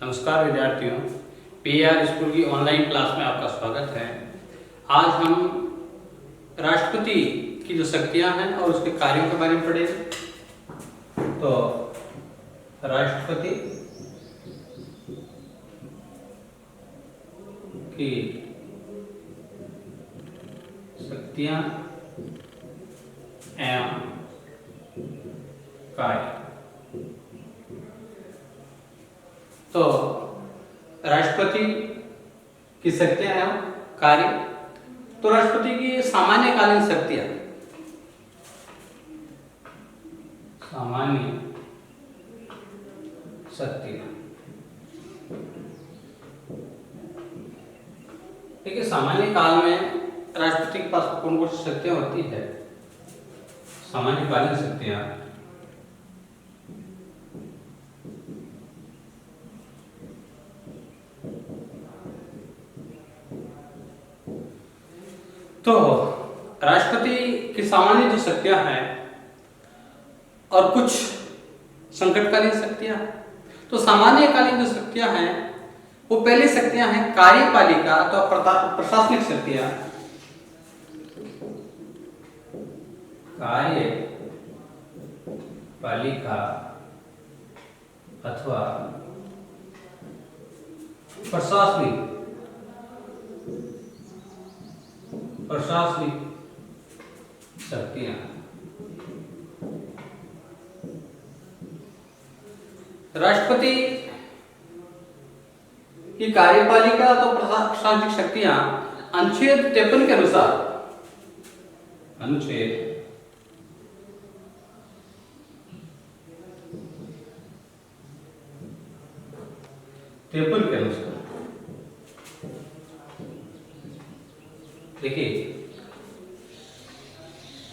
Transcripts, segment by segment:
नमस्कार विद्यार्थियों, PR school की ऑनलाइन क्लास में आपका स्वागत है। आज हम राष्ट्रपति की जो शक्तियां हैं और उसके कार्यों के बारे में पढ़ेंगे। तो राष्ट्रपति की शक्तियां एवं कार्य। तो राष्ट्रपति की शक्तियां एवं कार्य। तो राष्ट्रपति की सामान्यकालीन शक्तियां, सामान्य शक्तियां। देखिए, सामान्य काल में राष्ट्रपति के पास कौन कौन सी शक्तियां होती है। सामान्यकालीन शक्तियां तो राष्ट्रपति की सामान्य जो शक्तियां हैं और कुछ संकटकालीन शक्तियां हैं। तो सामान्यकालीन जो शक्तियां हैं वो पहली शक्तियां हैं कार्यपालिका अथवा प्रशासनिक शक्तियां। कार्यपालिका अथवा प्रशासनिक शक्तियां। राष्ट्रपति की कार्यपालिका तो प्रशासनिक शक्तियां अनुच्छेद 53 के अनुसार, अनुच्छेद 53 के अनुसार, देखिए,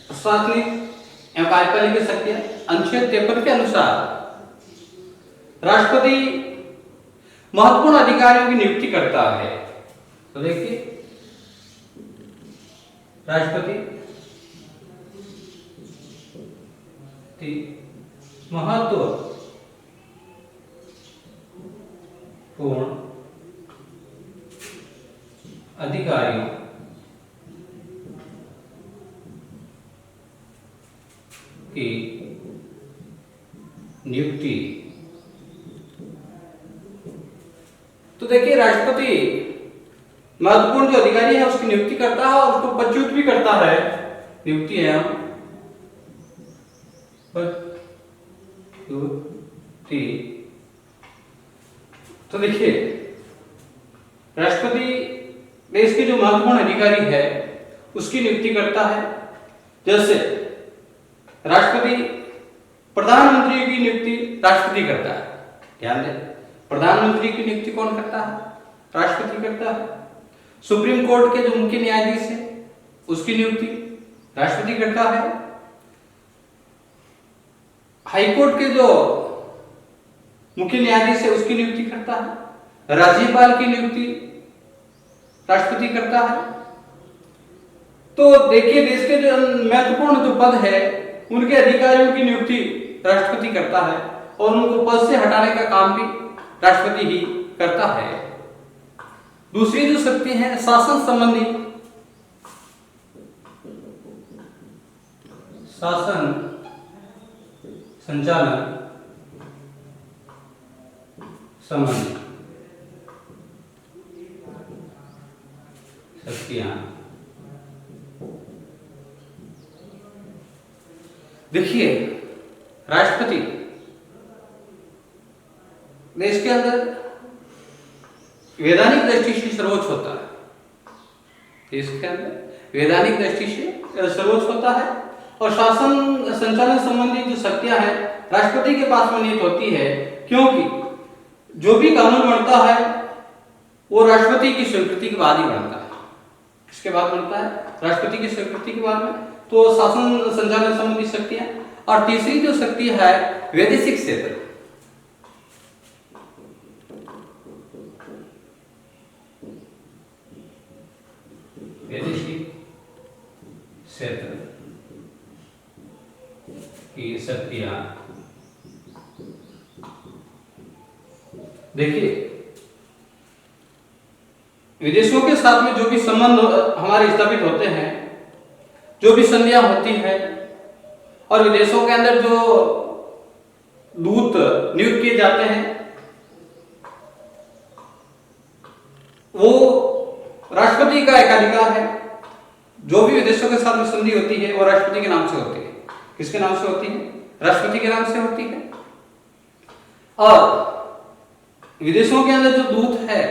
प्रशासनिक एवं कार्यपालिका शक्तियां अनुच्छेद 53 के अनुसार राष्ट्रपति महत्वपूर्ण अधिकारियों की नियुक्ति करता है। तो देखिए, राष्ट्रपति महत्वपूर्ण अधिकारियों की नियुक्ति। तो देखिए, राष्ट्रपति महत्वपूर्ण जो अधिकारी है उसकी नियुक्ति करता है और उसको पदच्युत भी करता है। नियुक्ति है पदच्युति। तो देखिए, राष्ट्रपति देश के जो महत्वपूर्ण अधिकारी है उसकी नियुक्ति करता है। जैसे राष्ट्रपति प्रधानमंत्री की नियुक्ति राष्ट्रपति करता है। ध्यान दें, प्रधानमंत्री की नियुक्ति कौन करता है? राष्ट्रपति करता है। सुप्रीम कोर्ट के जो मुख्य न्यायाधीश है उसकी नियुक्ति राष्ट्रपति करता है। हाई कोर्ट के जो मुख्य न्यायाधीश है उसकी नियुक्ति करता है। राज्यपाल की नियुक्ति राष्ट्रपति करता है। तो देखिए, देश के जो महत्वपूर्ण जो पद है उनके अधिकारियों की नियुक्ति राष्ट्रपति करता है और उनको पद से हटाने का काम भी राष्ट्रपति ही करता है। दूसरी जो शक्ति है शासन संबंधी, शासन संचालन संबंधी शक्तियां। देखिए, राष्ट्रपति देश के अंदर वैधानिक दृष्टि से सर्वोच्च होता है। देश के अंदर वैधानिक दृष्टि से सर्वोच्च होता है और शासन संचालन संबंधी जो शक्तियां हैं राष्ट्रपति के पास में निहित होती है, क्योंकि जो भी कानून बनता है वो राष्ट्रपति की स्वीकृति के बाद ही बनता है। इसके बाद बनता है राष्ट्रपति की स्वीकृति के बाद में। तो शासन संचालन संबंधी शक्तियां। और तीसरी जो शक्ति है वैदेशिक क्षेत्र। वैदेशिक क्षेत्र की शक्तियां देखिए, विदेशों के साथ में जो भी संबंध हमारे स्थापित होते हैं, जो भी संधियां होती है, और विदेशों के अंदर जो दूत नियुक्त किए जाते हैं, वो राष्ट्रपति का एकाधिकार है। जो भी विदेशों के साथ में संधि होती है वो राष्ट्रपति के नाम से होती है। किसके नाम से होती है? राष्ट्रपति के नाम से होती है। और विदेशों के अंदर जो दूत है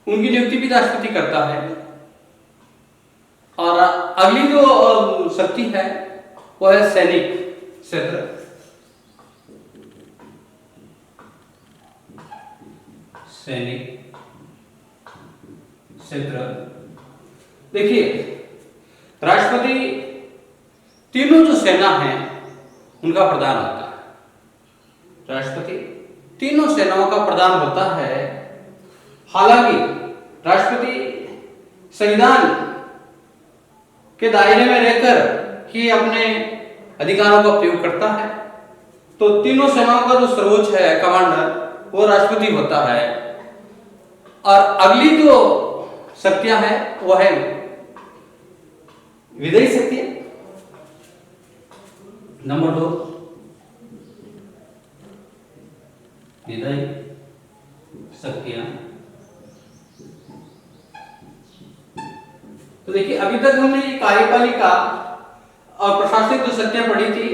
उनकी नियुक्ति भी राष्ट्रपति करता है। और अगली जो शक्ति है वो है सैनिक क्षेत्र। सैनिक क्षेत्र, देखिए, राष्ट्रपति तीनों जो सेना है उनका प्रधान होता है। राष्ट्रपति तीनों सेनाओं का प्रधान होता है। हालांकि राष्ट्रपति संविधान के दायरे में रहकर ही अपने अधिकारों का प्रयोग करता है। तो तीनों सेनाओं का जो सर्वोच्च है कमांडर वो राष्ट्रपति होता है। और अगली जो शक्तियां हैं वो है विदेही शक्तियां। नंबर 2 विदेही शक्तियां। तो देखिए, अभी तक हमने कार्यपालिका और प्रशासनिक जो शक्तियां पढ़ी थी,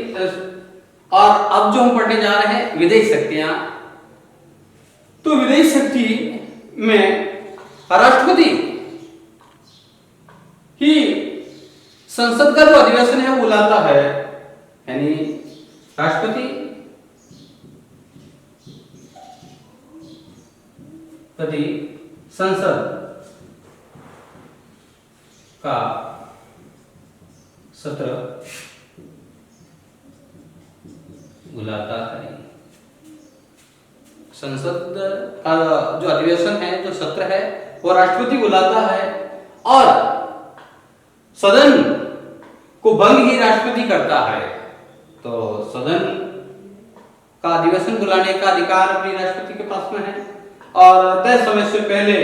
और अब जो हम पढ़ने जा रहे हैं विदेही शक्तियां। तो विदेही शक्ति में राष्ट्रपति ही संसद का जो अधिवेशन है वो बुलाता है। यानी राष्ट्रपति संसद का सत्र बुलाता है। संसद का जो अधिवेशन है, जो सत्र है, वो राष्ट्रपति बुलाता है। और सदन को भंग ही राष्ट्रपति करता है। तो सदन का अधिवेशन बुलाने का अधिकार भी राष्ट्रपति के पास में है। और तय समय से पहले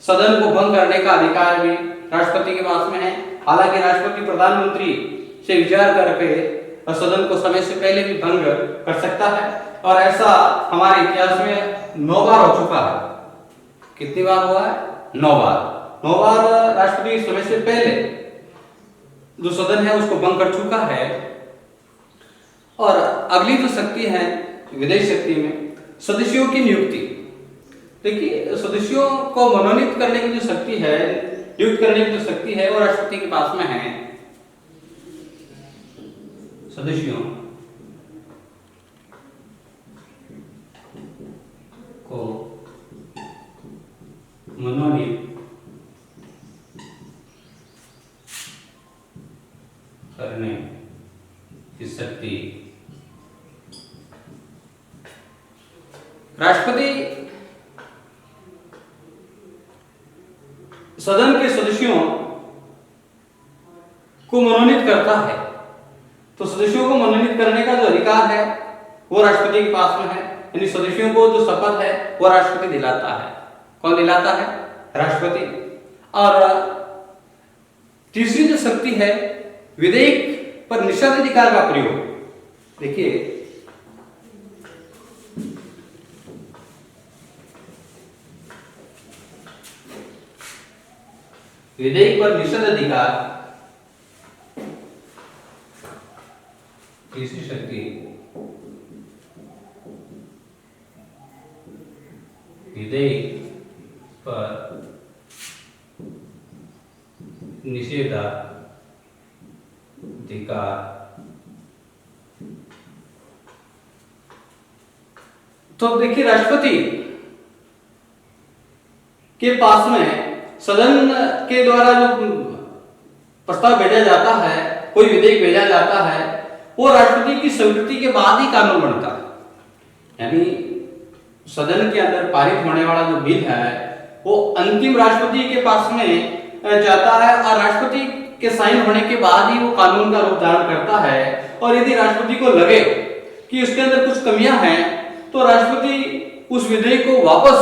सदन को भंग करने का अधिकार भी राष्ट्रपति के पास में है। हालांकि राष्ट्रपति प्रधानमंत्री से विचार करके सदन को समय से पहले भी भंग कर सकता है। और ऐसा हमारे इतिहास में 9 बार हो चुका है। कितनी बार हुआ है? 9 बार। 9 बार राष्ट्रपति समय से पहले जो सदन है उसको भंग कर चुका है। और अगली जो शक्ति है विदेश शक्ति में सदस्यों की नियुक्ति। देखिए, सदस्यों को मनोनीत करने की जो शक्ति है, नियुक्त करने की जो शक्ति है, वो राष्ट्रपति के पास में है। सदस्यों को मनोनीत करने की शक्ति राष्ट्रपति सदन के सदस्यों को मनोनीत करता है। तो सदस्यों को मनोनीत करने का जो अधिकार है वो राष्ट्रपति के पास में है। यानी सदस्यों को जो शपथ है वो राष्ट्रपति दिलाता है। कौन दिलाता है? राष्ट्रपति। और तीसरी जो शक्ति है विधेयक पर निषेधाधिकार का प्रयोग। देखिए, विधेयक पर निषेधाधिकार तीसरी शक्ति विधेयक पर निषेधाधिकार। तो देखिए, राष्ट्रपति के पास में सदन के द्वारा जो प्रस्ताव भेजा जाता है, कोई विधेयक भेजा जाता है, वो राष्ट्रपति की स्वीकृति के बाद ही कानून बनता है। यानी सदन के अंदर पारित होने वाला जो बिल है वो अंतिम राष्ट्रपति के पास में जाता है और राष्ट्रपति के साइन होने के बाद ही वो कानून का रूप धारण करता है। और यदि राष्ट्रपति को लगे कि उसके अंदर कुछ कमियां हैं तो राष्ट्रपति उस विधेयक को वापस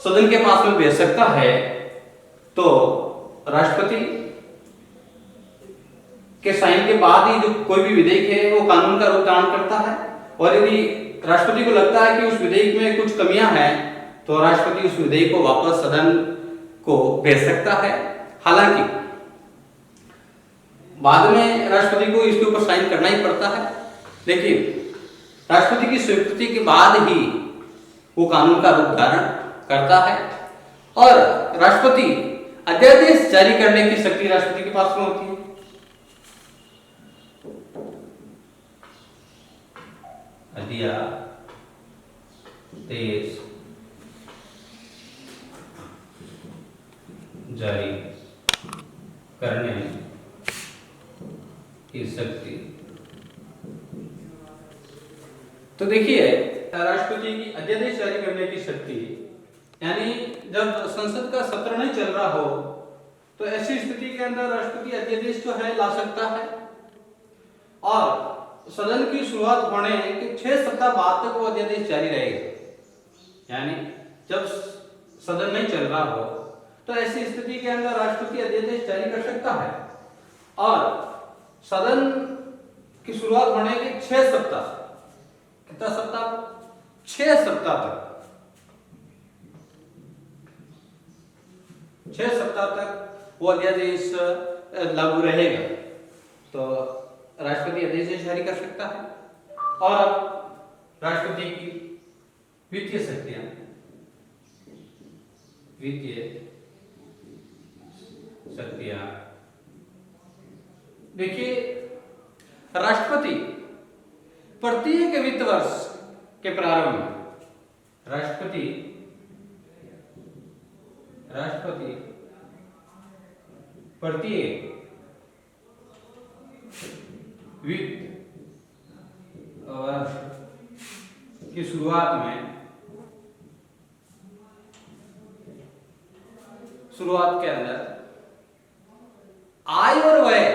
सदन के पास में भेज सकता है, तो राष्ट्रपति के साइन के बाद ही जो कोई भी विधेयक है वो कानून का रूप धारण करता है। और यदि राष्ट्रपति को लगता है कि उस विधेयक में कुछ कमियां हैं, तो राष्ट्रपति उस विधेयक को वापस सदन को भेज सकता है। हालांकि बाद में राष्ट्रपति को इसके ऊपर साइन करना ही पड़ता है, लेकिन राष्ट्रपति की स्वीकृति के बाद ही वो कानून का रूप धारण करता है। और राष्ट्रपति अध्यादेश जारी करने की शक्ति राष्ट्रपति के पास में होती है। अध्यादेश जारी करने की शक्ति। तो देखिए, राष्ट्रपति की अध्यादेश जारी करने की शक्ति, यानी जब संसद का सत्र नहीं चल रहा हो तो ऐसी स्थिति के अंदर राष्ट्रपति अध्यादेश जो है ला सकता है, और सदन की शुरुआत होने के 6 सप्ताह बाद तक वो अध्यादेश जारी रहेगा। यानी जब सदन नहीं चल रहा हो तो ऐसी स्थिति के अंदर राष्ट्रपति अध्यादेश जारी कर सकता है, और सदन की शुरुआत होने के 6 सप्ताह, कितना सप्ताह? 6 सप्ताह तक, 6 सप्ताह तक वो अध्यादेश लागू रहेगा। तो राष्ट्रपति अध्यादेश जारी कर सकता है। और अब राष्ट्रपति की वित्तीय शक्तियां, देखिए, राष्ट्रपति प्रत्येक वित्त वर्ष के प्रारंभ में राष्ट्रपति प्रत्येक वित्त वर्ष की शुरुआत के अंदर आय और व्यय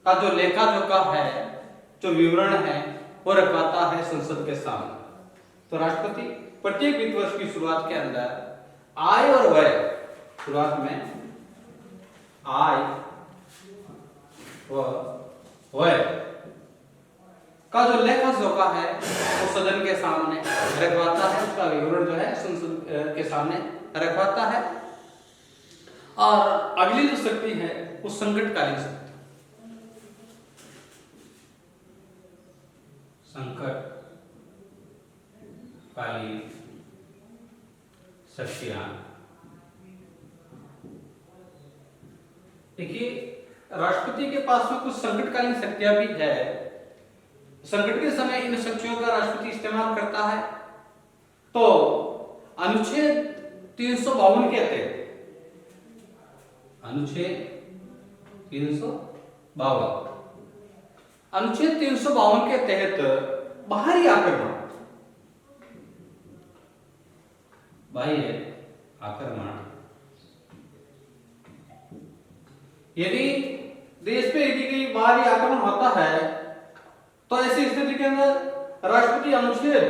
का जो लेखा जोखा है, जो विवरण है, वो रखवाता है संसद के सामने। तो राष्ट्रपति प्रत्येक वित्त वर्ष की शुरुआत के अंदर आय और व्यय, शुरुआत में आय व व्यय का जो लेखा जोखा है वो सदन के सामने रखवाता है, उसका विवरण जो है संसद के सामने रखवाता है। और अगली जो शक्ति है वो संकटकालीन शक्ति, संकटकालीन शक्तियां। देखिए, राष्ट्रपति के पास में कुछ संकटकालीन शक्तियां भी है। संकट के समय इन शक्तियों का राष्ट्रपति इस्तेमाल करता है। तो अनुच्छेद 352 के तहत, अनुच्छेद 352 के तहत बाहरी आक्रमण, यदि देश पे यदि कोई बाहरी आक्रमण होता है, तो ऐसी स्थिति के अंदर राष्ट्रपति अनुच्छेद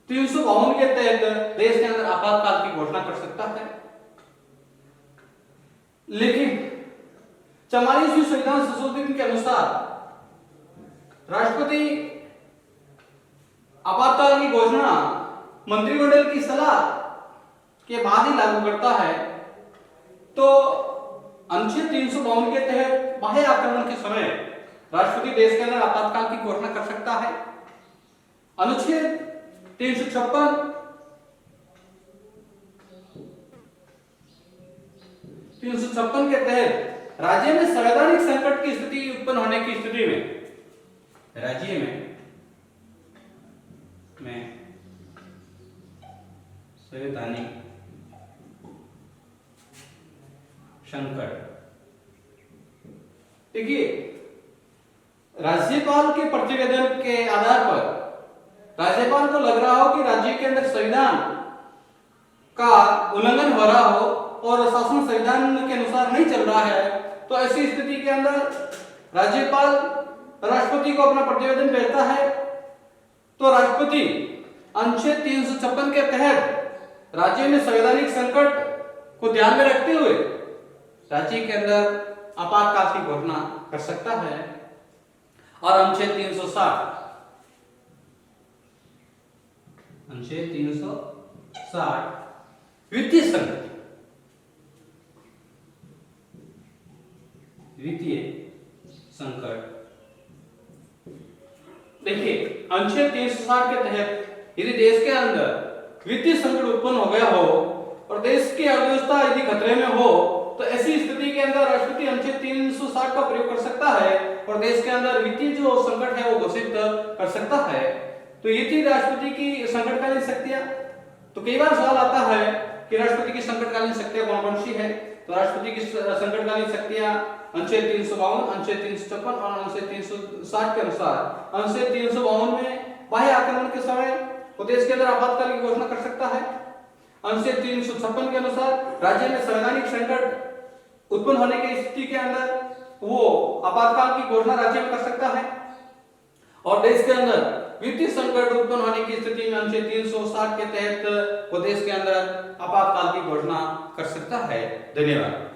352 के तहत देश के अंदर आपातकाल की घोषणा कर सकता है। लेकिन 44वीं संविधान संशोधन के अनुसार राष्ट्रपति आपातकाल की घोषणा मंत्रिमंडल की सलाह के बाद ही लागू करता है। तो अनुच्छेद 352 के तहत बाह्य आक्रमण के समय राष्ट्रपति देश के अंदर आपातकाल की घोषणा कर सकता है। अनुच्छेद 356 के तहत राज्य में संवैधानिक संकट की स्थिति उत्पन्न होने की स्थिति में राज्य में संवैधानिक संकट, देखिए, राज्यपाल के प्रतिवेदन के आधार पर राज्यपाल को लग रहा हो कि राज्य के अंदर संविधान का उल्लंघन हो रहा हो और शासन संविधान के अनुसार नहीं चल रहा है, तो ऐसी स्थिति के अंदर राज्यपाल राष्ट्रपति को अपना प्रतिवेदन भेजता है तो राष्ट्रपति अनुच्छेद 356 के तहत राज्य में संवैधानिक संकट को ध्यान में रखते हुए राज्य के अंदर आपातकाल की घोषणा कर सकता है। और अनुच्छेद 360 वित्तीय संकट, देखिए अनुच्छेद 360 के तहत यदि देश के अंदर वित्तीय संकट उत्पन्न हो गया हो और देश की अर्थव्यवस्था यदि खतरे में हो तो ऐसी स्थिति के अंदर राष्ट्रपति अनुच्छेद 360 का प्रयोग कर सकता है और देश के अंदर वित्तीय जो संकट है वो घोषित कर सकता है। तो ये थी राष्ट्रपति की संकटकालीन शक्तियां। तो कई बार सवाल आता है कि राष्ट्रपति की संकटकालीन शक्तियां कौन कौन सी है। तो राष्ट्रपति की संकटकालीन शक्तियां अनुच्छेद 352, अनुच्छेद 356 और अनुच्छेद 360 के अनुसार अनुच्छेद 352 में बाह्य आक्रमण के समय वो देश के अंदर आपातकाल की घोषणा कर सकता है। अनुच्छेद 356 के अनुसार राज्य में संवैधानिक संकट उत्पन्न होने की स्थिति के अंदर वो आपातकाल की घोषणा राज्य में कर सकता है। और देश के अंदर वित्तीय संकट उत्पन्न होने की स्थिति में अनुच्छेद 360 के तहत वो देश के अंदर आपातकाल की घोषणा कर सकता है। धन्यवाद।